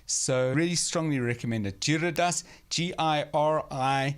So really strongly recommend it. Giridhas, Giridharas.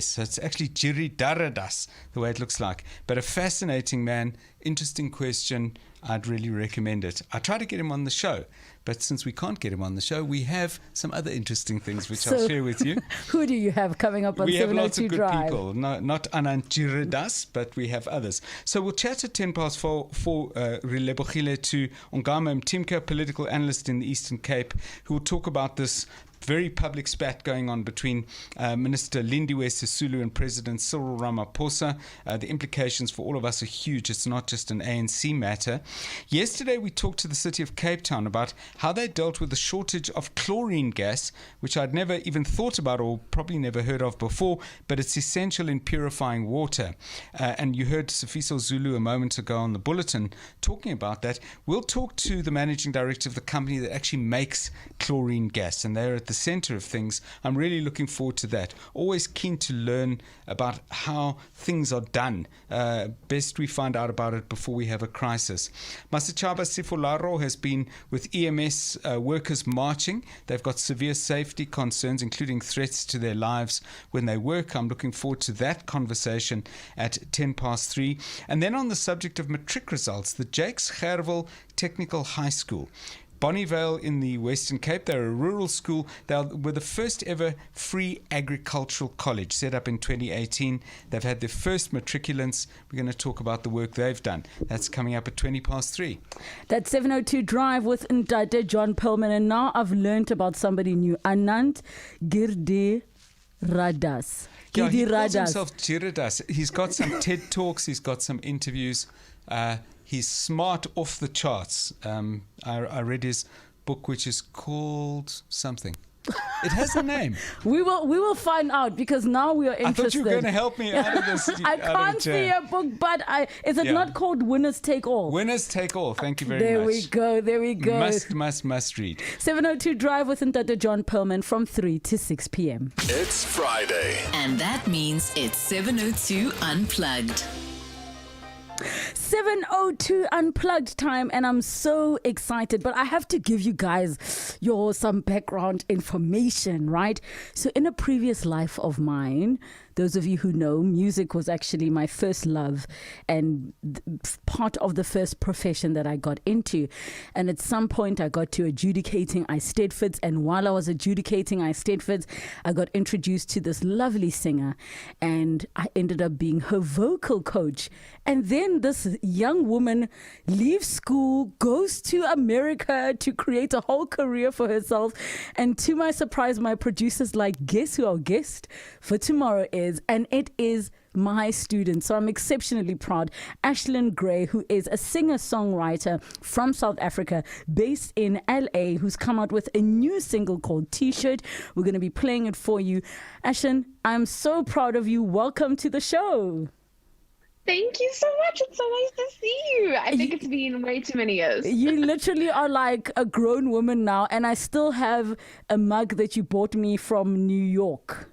So it's actually Giridharadas, the way it looks like. But a fascinating man, interesting question. I'd really recommend it. I try to get him on the show, but since we can't get him on the show, we have some other interesting things which I'll share with you. Who do you have coming up on 702 Drive? We have lots of good people. Not Anand Giridhas, but we have others. So we'll chat at 10 past 4 Relebogile to Ongama Mtimka, political analyst in the Eastern Cape, who will talk about this very public spat going on between Minister Lindiwe Sisulu and President Cyril Ramaphosa. The implications for all of us are huge. It's not just an ANC matter. Yesterday, we talked to the city of Cape Town about how they dealt with the shortage of chlorine gas, which I'd never even thought about or probably never heard of before, but it's essential in purifying water. And you heard Sifiso Zulu a moment ago on the bulletin talking about that. We'll talk to the managing director of the company that actually makes chlorine gas, and they're at the center of things. I'm really looking forward to that. Always keen to learn about how things are done. Best we find out about it before we have a crisis. Masachaba Sifularo has been with EMS workers marching. They've got severe safety concerns, including threats to their lives when they work. I'm looking forward to that conversation at 10 past 3. And then on the subject of matric results, the Jakes Gerwel Technical High School, Bonnievale in the Western Cape. They're a rural school. They were the first ever free agricultural college set up in 2018. They've had their first matriculants. We're going to talk about the work they've done. That's coming up at 20 past 3. That's 702 Drive with Ndade John Perlman. And now I've learned about somebody new. Anand Giridharadas. Yeah, he calls himself Giridhas. He's got some TED Talks. He's got some interviews. He's smart off the charts. I read his book, which is called something. It has a name. We will find out, because now we are interested. I thought you were going to help me out of this. I can't see a book, but is it not called Winners Take All? Winners Take All. Thank you very much. There we go. Must read. 702 Drive with Ndade John Perlman from 3 to 6 p.m. It's Friday. And that means it's 702 Unplugged. 702 Unplugged time, and I'm so excited, but I have to give you guys some background information, right? So in a previous life of mine, those of you who know, music was actually my first love and part of the first profession that I got into. And at some point I got to adjudicating Eisteddfods, and while I was adjudicating Eisteddfods, I got introduced to this lovely singer, and I ended up being her vocal coach. And then this young woman leaves school, goes to America to create a whole career for herself. And to my surprise, my producer's like, guess who our guest for tomorrow is? And it is my student. So I'm exceptionally proud. Ashlinn Gray, who is a singer-songwriter from South Africa, based in LA, who's come out with a new single called T-Shirt. We're going to be playing it for you. Ashlinn, I'm so proud of you. Welcome to the show. Thank you so much. It's so nice to see you. I think it's been way too many years. You literally are like a grown woman now, and I still have a mug that you bought me from New York.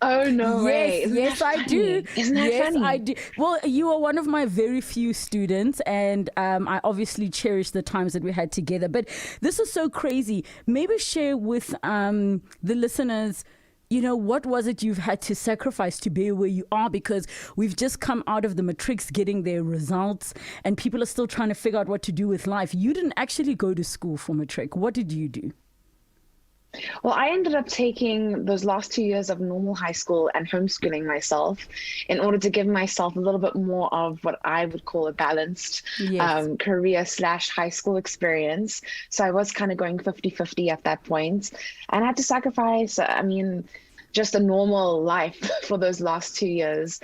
Oh, no way. Yes, I do. Isn't that funny? Yes, I do. Well, you are one of my very few students, and I obviously cherish the times that we had together. But this is so crazy. Maybe share with the listeners, what was it you've had to sacrifice to be where you are? Because we've just come out of the matrics getting their results, and people are still trying to figure out what to do with life. You didn't actually go to school for matric. What did you do? Well, I ended up taking those last 2 years of normal high school and homeschooling myself in order to give myself a little bit more of what I would call a balanced career/high school experience. So I was kind of going 50-50 at that point, and I had to sacrifice, just a normal life for those last 2 years.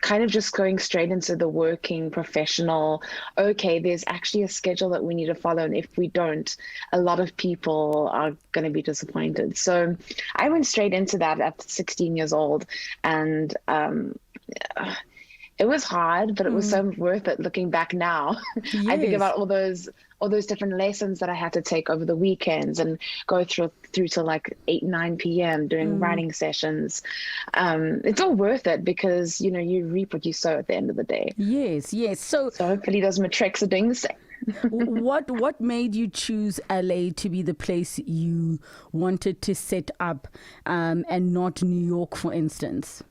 Kind of just going straight into the working professional. Okay, there's actually a schedule that we need to follow, and if we don't, a lot of people are going to be disappointed. So I went straight into that at 16 years old, and it was hard, but it was so worth it looking back now. Yes. I think about all those different lessons that I had to take over the weekends and go through to like 8-9 p.m. doing writing sessions. It's all worth it, because you reap what you sow at the end of the day. Yes. So hopefully those matrics are doing the same. What made you choose LA to be the place you wanted to set up, and not New York, for instance?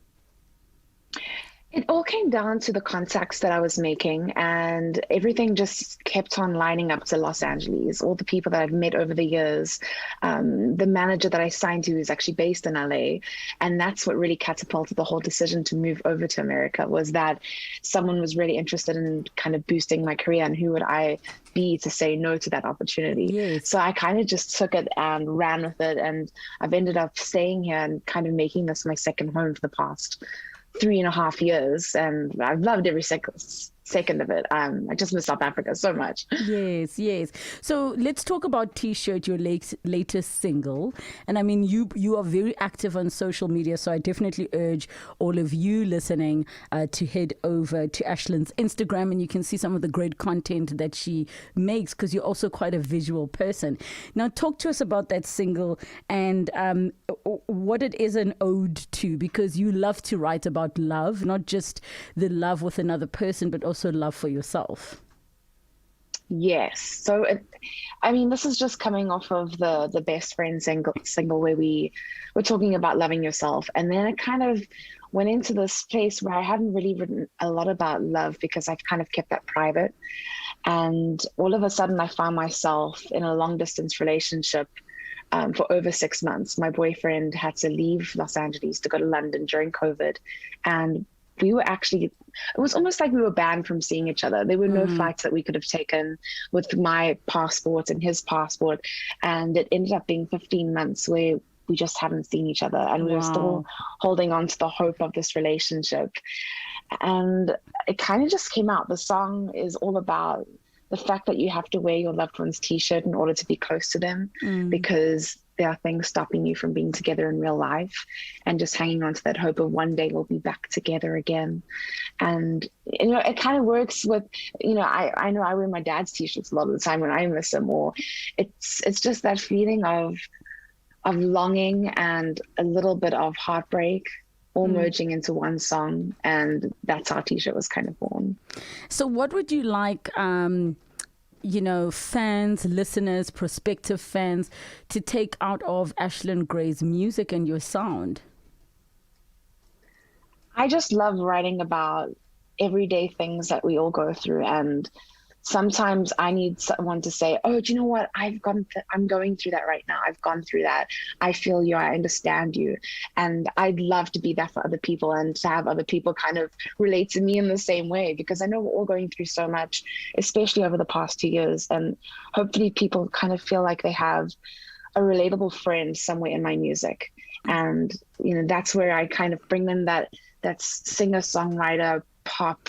It all came down to the contacts that I was making, and everything just kept on lining up to Los Angeles. All the people that I've met over the years, the manager that I signed to is actually based in LA. And that's what really catapulted the whole decision to move over to America, was that someone was really interested in kind of boosting my career, and who would I be to say no to that opportunity. Yes. So I kind of just took it and ran with it. And I've ended up staying here and kind of making this my second home for the past 3.5 years, and I've loved every second of it. I just miss South Africa so much. Yes. So let's talk about T-Shirt, your latest single. And I mean, you are very active on social media, so I definitely urge all of you listening to head over to Ashlinn's Instagram, and you can see some of the great content that she makes, because you're also quite a visual person. Now, talk to us about that single and what it is an ode to, because you love to write about love, not just the love with another person, but also love for yourself. Yes. So, this is just coming off of the Best Friend single where we were talking about loving yourself. And then it kind of went into this place where I hadn't really written a lot about love, because I've kind of kept that private. And all of a sudden I found myself in a long distance relationship for over 6 months. My boyfriend had to leave Los Angeles to go to London during COVID. And we were actually, it was almost like we were banned from seeing each other. There were no flights that we could have taken with my passport and his passport. And it ended up being 15 months where we just hadn't seen each other. And we were still holding on to the hope of this relationship. And it kind of just came out. The song is all about the fact that you have to wear your loved one's T-shirt in order to be close to them, because there are things stopping you from being together in real life, and just hanging on to that hope of one day we'll be back together again. And, it kind of works with, I know I wear my dad's T-shirts a lot of the time when I miss him, or it's just that feeling of longing and a little bit of heartbreak all merging into one song. And that's how T-Shirt was kind of born. So what would you like, fans, listeners, prospective fans to take out of Ashlinn Gray's music and your sound? I just love writing about everyday things that we all go through. And sometimes I need someone to say, oh, do you know what? I'm going through that right now. I've gone through that. I feel you. I understand you. And I'd love to be that for other people, and to have other people kind of relate to me in the same way, because I know we're all going through so much, especially over the past 2 years. And hopefully people kind of feel like they have a relatable friend somewhere in my music. And, that's where I kind of bring in that singer-songwriter pop.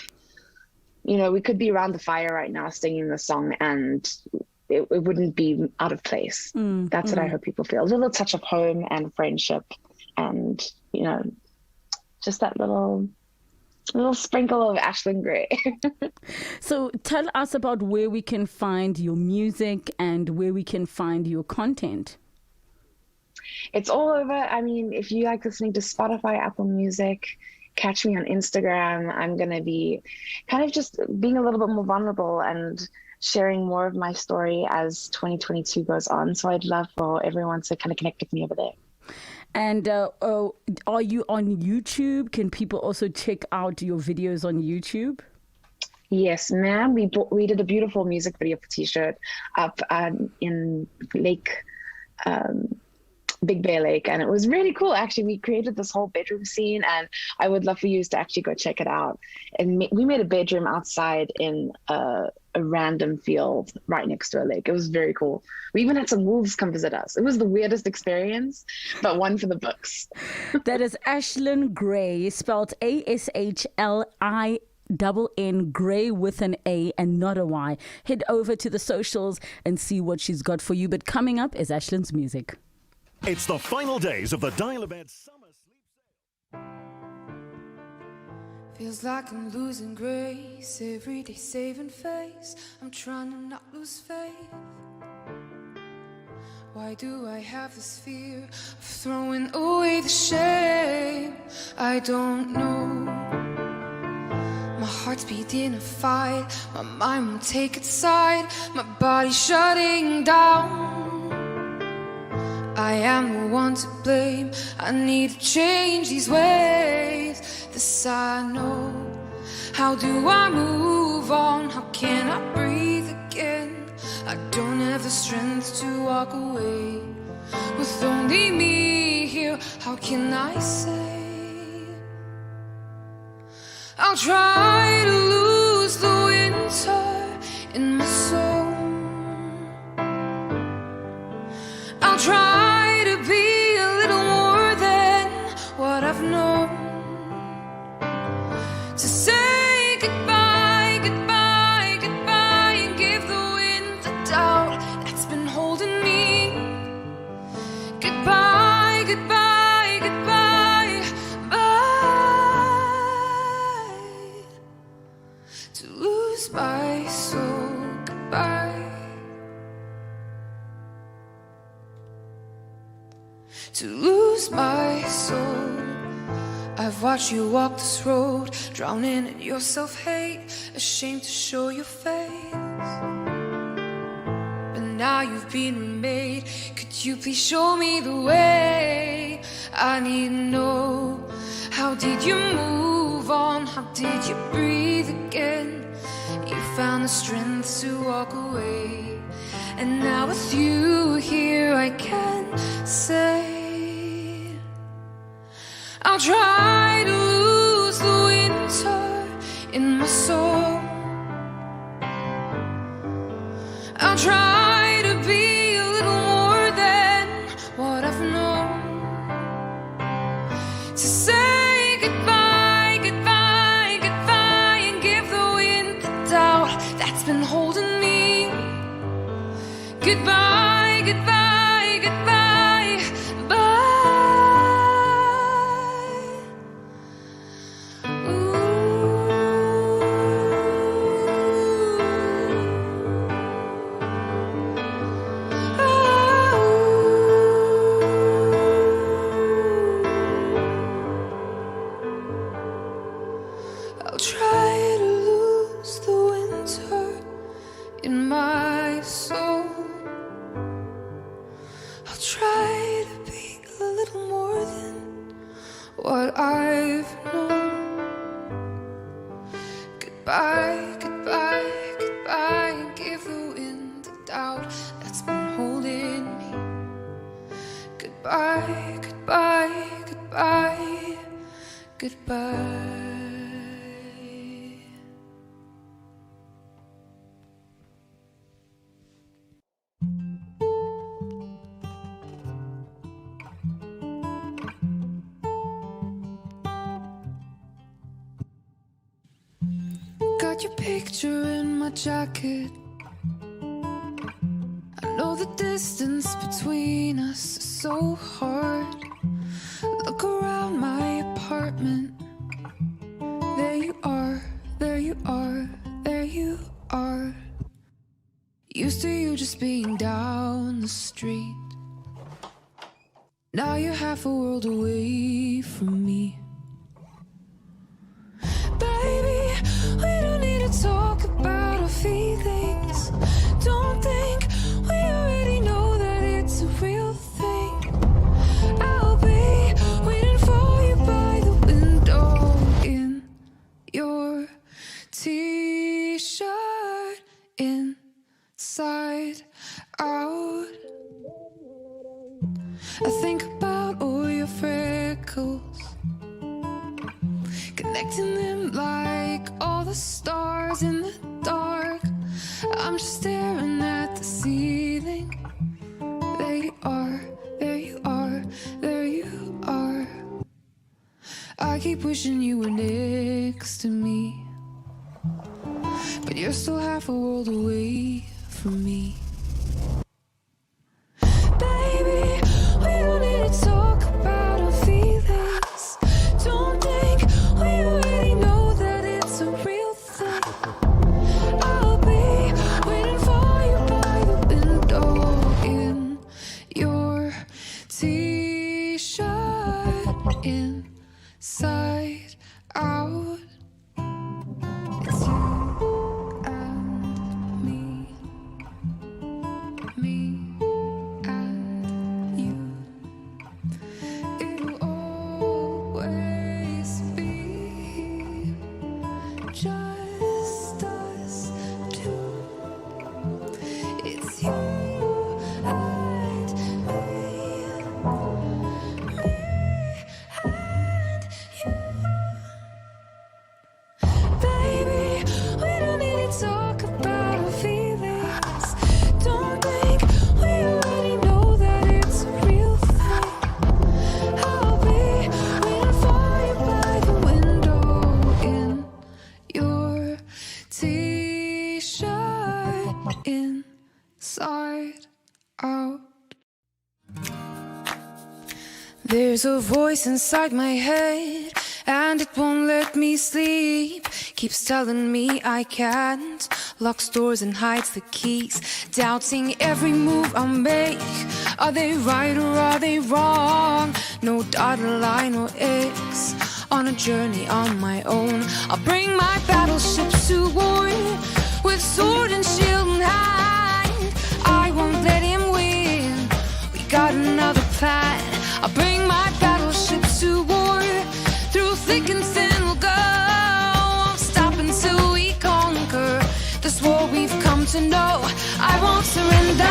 We could be around the fire right now singing the song, and it wouldn't be out of place. That's what I hope people feel. A little touch of home and friendship, and, just that little sprinkle of Ashlinn Gray. So tell us about where we can find your music and where we can find your content. It's all over. If you like listening to Spotify, Apple Music, catch me on Instagram. I'm going to be kind of just being a little bit more vulnerable and sharing more of my story as 2022 goes on. So I'd love for everyone to kind of connect with me over there. And are you on YouTube? Can people also check out your videos on YouTube? Yes, ma'am. We did a beautiful music video for T-Shirt up in Lake... Big Bear Lake, and it was really cool. Actually, we created this whole bedroom scene, and I would love for you to actually go check it out. And we made a bedroom outside in a random field right next to a lake. It was very cool. We even had some wolves come visit us. It was the weirdest experience, but one for the books. That is Ashlinn Gray, spelled ASHLINN Gray with an A and not a Y. Head over to the socials and see what she's got for you. But coming up is Ashlinn's music. It's the final days of the Dial-A-Bed Summer Sleep Sale. Feels like I'm losing grace, every day saving face. I'm trying to not lose faith. Why do I have this fear of throwing away the shame? I don't know. My heart's beating a fight, my mind won't take its side, my body's shutting down. I am the one to blame, I need to change these ways. This I know. How do I move on? How can I breathe again? I don't have the strength to walk away. With only me here, how can I say? I'll try to lose the winter in my soul. I'll try to be a little more than what I've known. To say goodbye, goodbye, goodbye, and give the wind the doubt that's been holding me. Goodbye, goodbye, goodbye, bye. To lose my soul, goodbye. To lose my soul. I've watched you walk this road, drowning in your self-hate, ashamed to show your face. But now you've been remade, could you please show me the way? I need to know, how did you move on? How did you breathe again? You found the strength to walk away, and now with you here I can say I'll try to lose the winter in my soul. I'll try to be a little more than what I've known. To say goodbye, goodbye, goodbye, and give the wind the doubt that's been holding me. Goodbye, goodbye, goodbye, bye. I'll try to lose the winter in my soul. I'll try to be a little more than what I've known. Goodbye, goodbye, goodbye, and give the wind the doubt that's been holding me. Goodbye, goodbye, goodbye, goodbye. Got your picture in my jacket. I know the distance between us is so hard. Look around my apartment. There you are, there you are, there you are. Used to you just being down the street. Now you're half a world away from me. Baby, we don't need to talk about our feelings. Don't think we already know that it's a real thing. I'll be waiting for you by the window in your t-shirt, inside out. I think about all your freckles, connecting them like all the stars in the dark. I'm just staring at the ceiling. There you are, there you are, there you are. I keep wishing you were next to me, but you're still half a world away from me. Baby, we don't need to talk about our feelings. Don't think we already know that it's a real thing. I'll be waiting for you by the window in your t-shirt, inside out. inside out. There's a voice inside my head, and it won't let me sleep. Keeps telling me I can't, locks doors and hides the keys, doubting every move I make. Are they right or are they wrong? No dotted line or X, on a journey on my own. I'll bring my battleships to war, with sword and shield in hand. I won't let him win, we got another plan. I'll bring my battleships to war, through thick and thin we'll go. Won't stop until we conquer this war we've come to know. I won't surrender.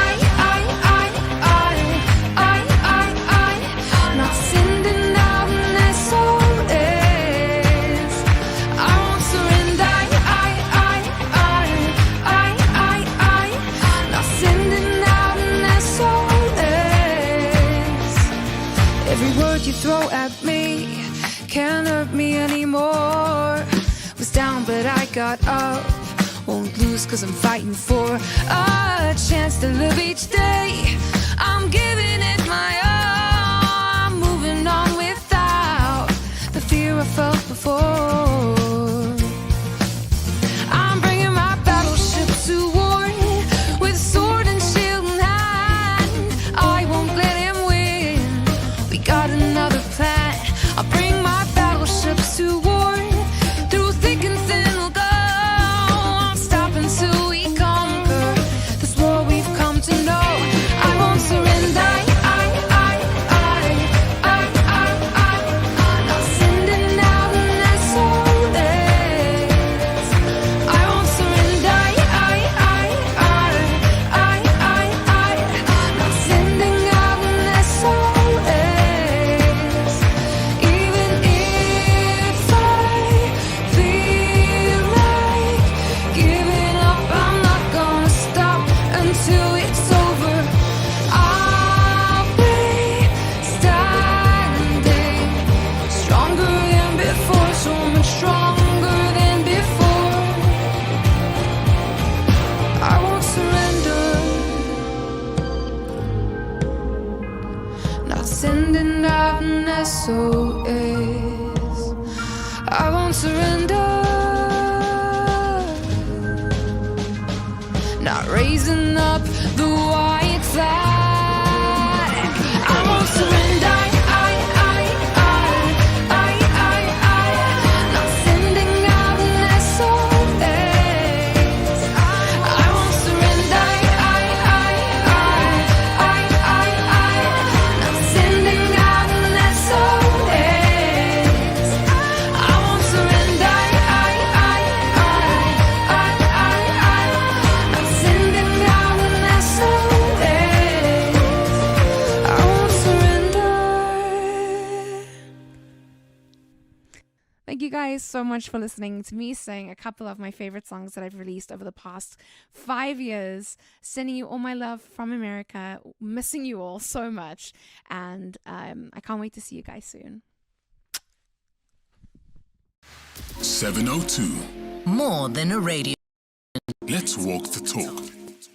Not sending out an SOS. I won't surrender. Not sending out an SOS. Every word you throw at me can't hurt me anymore. Was down but I got up, won't lose cause I'm fighting for a chance to live each day. I'm giving it my all, I'm moving on without the fear I felt before. I'm bringing my battleship to war, with sword and shield in hand. I won't let him win, we got another plan. I'll bring my battleships to war, through thick and thin we'll go. Won't stop until we conquer this war we've come to know. I won't surrender. Not sending out an SOS. I won't surrender. Not sending out an SOS. Even if I feel like giving up, I'm not gonna stop until it's over. I'll be standing stronger than before, so much stronger than before. I won't surrender. Not sending out an SOS. I won't surrender. Not raising up the white flag. I won't surrender. Not sending out an SOS. I won't surrender. Not sending out an SOS. I won't surrender. Not sending out an SOS. I won't surrender. Thank you guys so much for listening to me sing a couple of my favorite songs that I've released over the past 5 years. Sending you all my love from America. Missing you all so much. And I can't wait to see you guys soon. 702. More than a radio. Let's walk the talk.